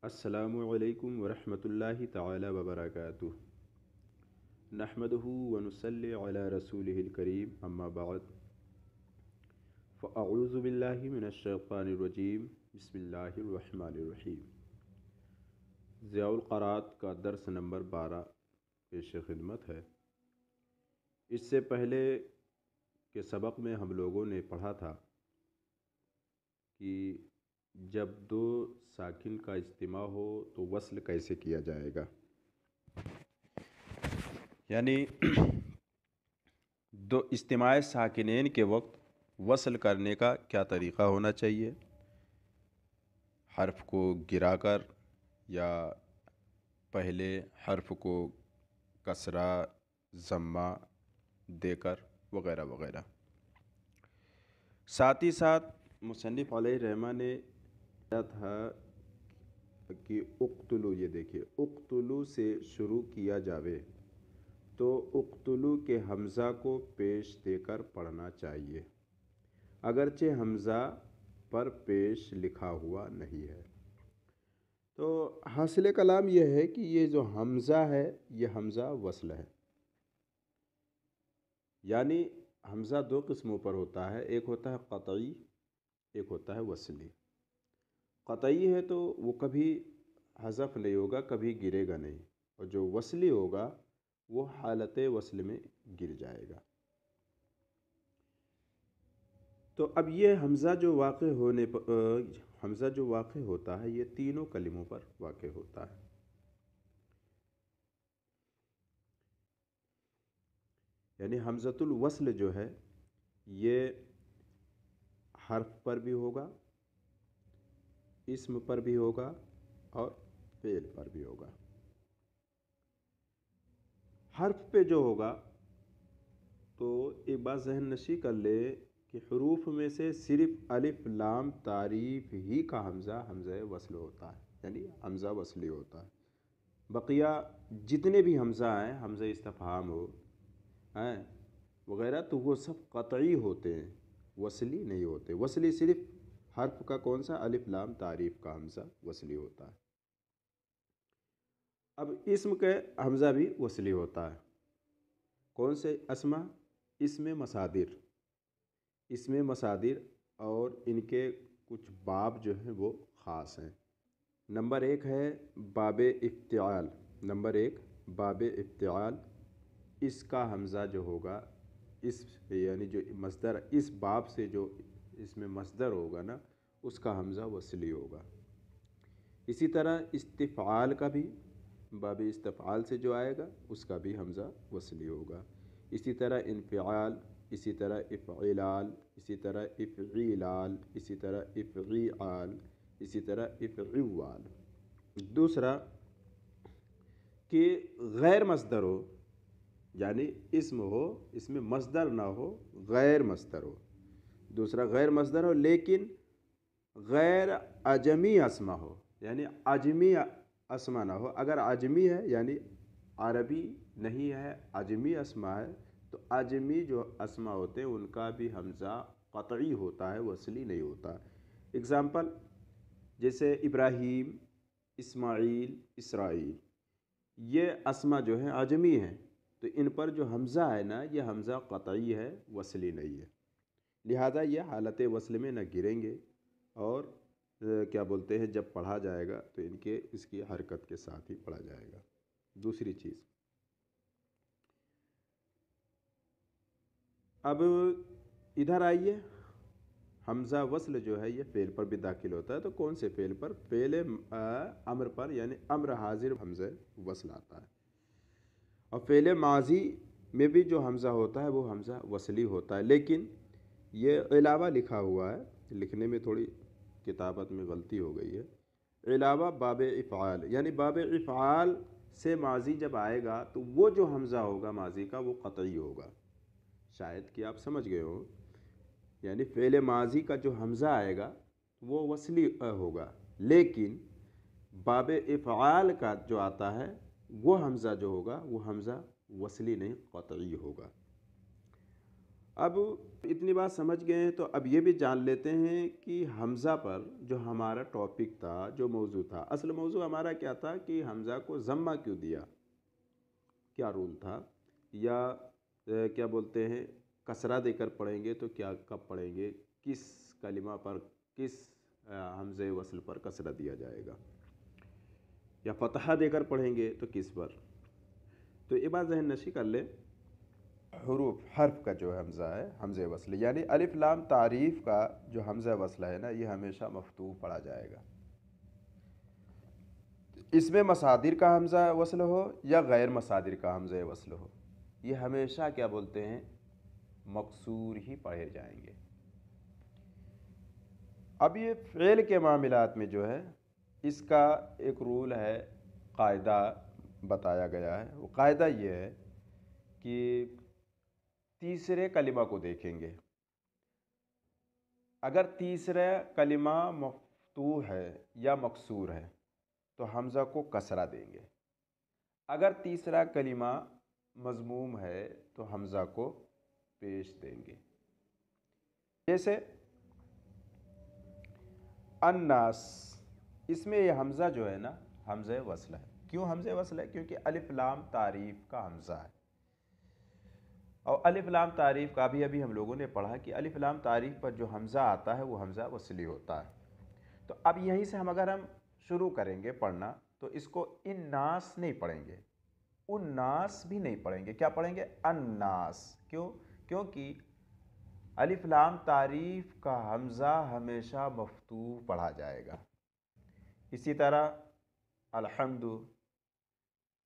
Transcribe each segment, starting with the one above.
السلام علیکم ورحمۃ اللہ تعالی وبرکاتہ۔ نحمدہ ونصلی علی رسولہ الکریم، اما بعد فاعوذ باللہ من الشیطان الرجیم، بسم اللہ الرحمن الرحیم۔ ضیاء القرآت کا درس نمبر 12 پیش خدمت ہے۔ اس سے پہلے کے سبق میں ہم لوگوں نے پڑھا تھا کہ جب دو ساکن کا اجتماع ہو تو وصل کیسے کیا جائے گا، یعنی دو اجتماع ساکنین کے وقت وصل کرنے کا کیا طریقہ ہونا چاہیے، حرف کو گرا کر یا پہلے حرف کو کسرہ ضمہ دے کر وغیرہ وغیرہ۔ ساتھ ہی ساتھ مصنف علیہ رحمہ نے کیا تھا کہ اقتلو، یہ دیکھیے اقتلو سے شروع کیا جاوے تو اقتلو کے حمزہ کو پیش دے کر پڑھنا چاہیے، اگرچہ حمزہ پر پیش لکھا ہوا نہیں ہے۔ تو حاصل کلام یہ ہے کہ یہ جو حمزہ ہے یہ حمزہ وصل ہے، یعنی حمزہ دو قسموں پر ہوتا ہے، ایک ہوتا ہے قطعی، ایک ہوتا ہے وصلی۔ قطعی ہے تو وہ کبھی حذف نہیں ہوگا، کبھی گرے گا نہیں، اور جو وصلی ہوگا وہ حالت وصل میں گر جائے گا۔ تو اب یہ حمزہ جو واقع ہوتا ہے یہ تینوں کلموں پر واقع ہوتا ہے۔ یعنی حمزۃ الوصل جو ہے یہ حرف پر بھی ہوگا، اسم پر بھی ہوگا اور فعل پر بھی ہوگا۔ حرف پہ جو ہوگا تو ایک بات ذہن نشی کر لے کہ حروف میں سے صرف الف لام تعریف ہی کا حمزہ وصل ہوتا ہے، یعنی حمزہ وصلی ہوتا ہے۔ بقیہ جتنے بھی حمزہ ہیں، حمزہ استفہام ہو وغیرہ، تو وہ سب قطعی ہوتے ہیں، وصلی نہیں ہوتے۔ وصلی صرف حرف کا کون سا، الف لام تعریف کا حمزہ وصلی ہوتا ہے۔ اب اسم کے حمزہ بھی وصلی ہوتا ہے، کون سے اسما، اسم مصادر، اسم مصادر، اور ان کے کچھ باب جو ہیں وہ خاص ہیں۔ نمبر 1 ہے باب افتعال، نمبر 1 باب افتعال، اس کا حمزہ جو ہوگا، اس یعنی جو مصدر، اس باب سے جو اس میں مصدر ہوگا نا، اس کا حمزہ وصلی ہوگا۔ اسی طرح استفعال کا بھی، باب استفعال سے جو آئے گا اس کا بھی حمزہ وصلی ہوگا۔ اسی طرح انفعال، اسی طرح افعلال، اسی طرح افعیلال، اسی طرح افعیعال، اسی طرح افعوال۔ دوسرا کہ غیر مصدر ہو، یعنی اسم ہو، اس میں مصدر نہ ہو، غیر مصدر ہو۔ دوسرا غیر مصدر ہو لیکن غیر عجمی اسما ہو، یعنی عجمی اسما نہ ہو۔ اگر عجمی ہے یعنی عربی نہیں ہے، عجمی اسما ہے، تو عجمی جو اسما ہوتے ہیں ان کا بھی حمزہ قطعی ہوتا ہے، وصلی نہیں ہوتا۔ اگزامپل جیسے ابراہیم، اسماعیل، اسرائیل، یہ اسما جو ہیں عجمی ہیں، تو ان پر جو حمزہ ہے نا، یہ حمزہ قطعی ہے، وصلی نہیں ہے، لہذا یہ حالت وصل میں نہ گریں گے، اور کیا بولتے ہیں جب پڑھا جائے گا تو اس کی حرکت کے ساتھ ہی پڑھا جائے گا۔ دوسری چیز، اب ادھر آئیے، حمزہ وصل جو ہے یہ فعل پر بھی داخل ہوتا ہے، تو کون سے فعل پر؟ فعل امر پر، یعنی امر حاضر حمزہ وصل آتا ہے۔ اور فعل ماضی میں بھی جو حمزہ ہوتا ہے وہ حمزہ وصلی ہوتا ہے، لیکن یہ علاوہ لکھا ہوا ہے، لکھنے میں تھوڑی کتابت میں غلطی ہو گئی ہے۔ علاوہ باب افعال، یعنی باب افعال سے ماضی جب آئے گا تو وہ جو حمزہ ہوگا ماضی کا وہ قطعی ہوگا، شاید کہ آپ سمجھ گئے ہو، یعنی فعل ماضی کا جو حمزہ آئے گا وہ وصلی ہوگا، لیکن باب افعال کا جو آتا ہے وہ حمزہ جو ہوگا وہ حمزہ وصلی نہیں، قطعی ہوگا۔ अब इतनी बात समझ गए हैं तो अब ये भी जान लेते हैं कि हमज़ा पर जो हमारा टॉपिक था, जो मौजू था, असल मौजू हमारा क्या था कि हमज़ा को ज़म्मा क्यों दिया, क्या रूल था, या क्या बोलते हैं कसरा देकर पढ़ेंगे तो क्या कब पढ़ेंगे, किस कलिमा पर किस हमज़े वस्ल पर कसरा दिया जाएगा, या फ़तहा देकर पढ़ेंगे तो किस पर। तो ये बात ज़हन नशी कर ले, हरूफ हर्फ का जो हमज़ा है हमज़े वस्ल, यानी अलिफ लाम तारीफ़ का जो हमज़ा वस्ल है ना, ये हमेशा मफ्तूह पढ़ा जाएगा। इसमें मसादिर का हमज़ा वस्ल हो या गैर मसादिर का हमज़ा वस्ल हो, ये हमेशा क्या बोलते हैं मकसूर ही पढ़े जाएंगे। अब ये फ़ेल के मामलात में जो है इसका एक रूल है, कायदा बताया गया है। वो कायदा ये है कि तीसरे कलिमा को देखेंगे, अगर तीसरा कलिमा मफ्तूह है या मकसूर है तो हमज़ा को कसरा देंगे, अगर तीसरा कलिमा मज़मूम है तो हमज़ा को पेश देंगे। जैसे अन्नास, इसमें यह हमज़ा जो है ना हमज़े वस्ल है। क्यों हमज़े वस्ल है? क्योंकि अलिफ लाम तारीफ़ का हमज़ा है। और अलिफ लाम तारीफ़ का भी अभी हम लोगों ने पढ़ा कि अलिफ लाम तारीफ़ पर जो हमज़ा आता है वो हमज़ा वस्ली होता है। तो अब यहीं से हम शुरू करेंगे पढ़ना, तो इसको इन्नास नहीं पढ़ेंगे, उन्नास भी नहीं पढ़ेंगे, क्या पढ़ेंगे अन्नास। क्यों? क्योंकि अलिफ लाम तारीफ़ का हमज़ा हमेशा मफ्तूह पढ़ा जाएगा। इसी तरह अलहम्दु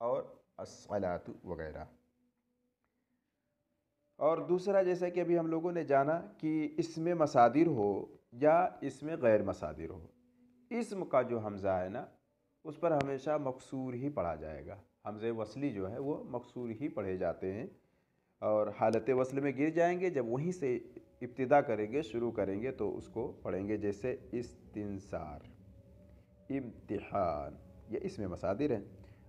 और अस्सलातु वगैरह। और दूसरा, जैसा कि अभी हम लोगों ने जाना कि इसमें मसादिर हो या इसमें गैर मसादिर हो, इस्म का जो हमज़ा है ना उस पर हमेशा मकसूर ही पढ़ा जाएगा। हमज़े वस्ली जो है वो मकसूर ही पढ़े जाते हैं और हालत वस्ल में गिर जाएंगे। जब वहीं से इब्तिदा करेंगे, शुरू करेंगे तो उसको पढ़ेंगे। जैसे इस्तिंसार, इम्तिहान, ये इसमें मसादिर हैं।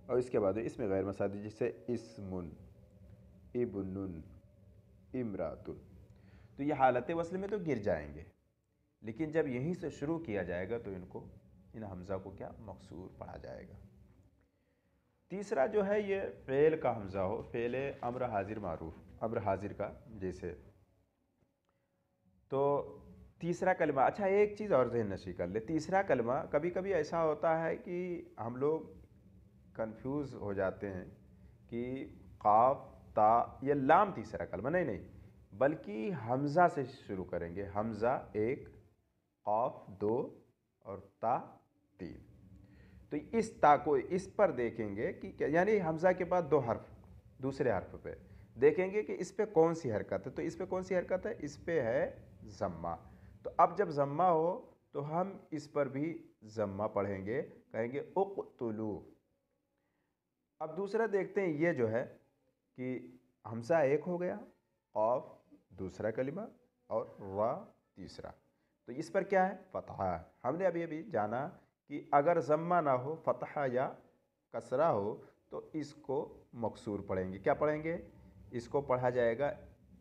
और इसके बाद इसमें गैर मसादिर, जैसे इस्मुन, इब्नुन, इमरातुन। तो ये हालत वस्ल में तो गिर जाएंगे, लेकिन जब यहीं से शुरू किया जाएगा तो इन हमज़ा को क्या मकसूर पढ़ा जाएगा। तीसरा जो है ये फ़ेल का हमज़ा हो, फ़ेल अम्र हाजिर मारूफ, अम्र हाजिर का जैसे, तो तीसरा कलमा। अच्छा, एक चीज़ और ज़हन नशी कर ले, तीसरा कलमा कभी कभी ऐसा होता है कि हम लोग कंफ्यूज हो जाते हैं कि क़ाफ ता ये लाम तीसरा कलमा, नहीं नहीं, बल्कि हमज़ा से शुरू करेंगे। हमज़ा एक, क़ाफ दो और ता तीन। तो इस ता को इस पर देखेंगे कि क्या, यानी हमज़ा के बाद दो हर्फ, दूसरे हर्फ पे देखेंगे कि इस पे कौन सी हरकत है। तो इस पे कौन सी हरकत है? इस पे है ज़म्मा। तो अब जब ज़म्मा हो तो हम इस पर भी ज़म्मा पढ़ेंगे, कहेंगे उक़्तुलू। अब दूसरा देखते हैं, ये जो है कि हमज़ा एक हो गया, क़ाफ दूसरा कलिमा और रा तीसरा, तो इस पर क्या है? फ़तहा। हमने अभी जाना कि अगर ज़म्मा ना हो, फ़तहा या कसरा हो, तो इसको मकसूर पढ़ेंगे। क्या पढ़ेंगे? इसको पढ़ा जाएगा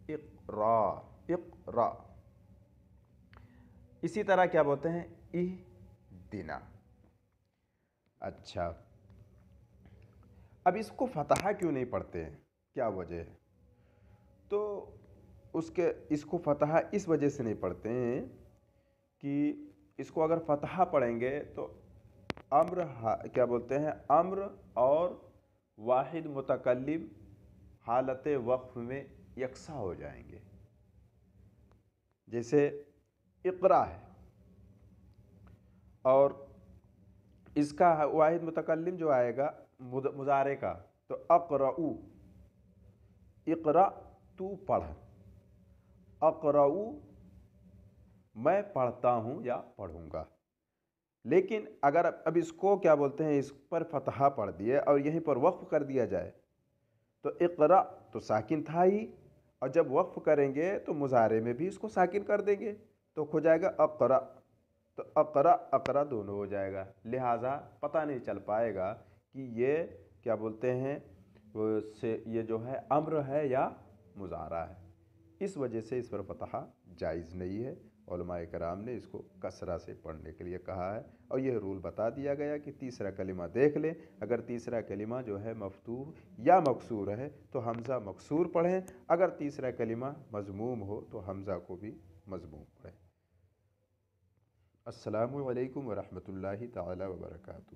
इक़रा, इक़रा। इसी तरह क्या बोलते हैं? इहदिना। अच्छा, अब इसको फ़तहा क्यों नहीं पढ़ते हैं, क्या वजह है? तो इसको फ़तहा इस वजह से नहीं पढ़ते हैं कि इसको अगर फ़तहा पढ़ेंगे तो अम्र क्या बोलते हैं, अम्र और वाहिद मुतकल्लिम हालत वक्फ में यकसा हो जाएंगे। जैसे इक़रा है और इसका वाहिद मुतकल्लिम जो आएगा मुज़ारे का, तो अक़रऊ, इक़रा तू पढ़, अक़रऊ मैं पढ़ता हूँ या पढ़ूँगा। लेकिन अगर अब इसको क्या बोलते हैं, इस पर फ़तहा पढ़ दिए और यहीं पर वक्फ कर दिया जाए, तो इक़रा तो साकिन था ही, और जब वक्फ करेंगे तो मुज़ारे में भी इसको साकिन कर देंगे, तो हो जाएगा अक़रा। तो अक़रा अक़रा दोनों हो जाएगा, लिहाजा पता नहीं चल पाएगा कि ये क्या बोलते हैं, ये जो है अम्र है या मुज़ारा है। اس وجہ سے اس پر فتحہ جائز نہیں ہے۔ علماء کرام نے اس کو کسرہ سے پڑھنے کے لیے کہا ہے، اور یہ رول بتا دیا گیا کہ تیسرا کلمہ دیکھ لیں، اگر تیسرا کلمہ جو ہے مفتوح یا مکسور ہے تو حمزہ مکسور پڑھیں، اگر تیسرا کلمہ مضموم ہو تو حمزہ کو بھی مضموم پڑھیں۔ السلام علیکم ورحمۃ اللہ تعالی وبرکاتہ۔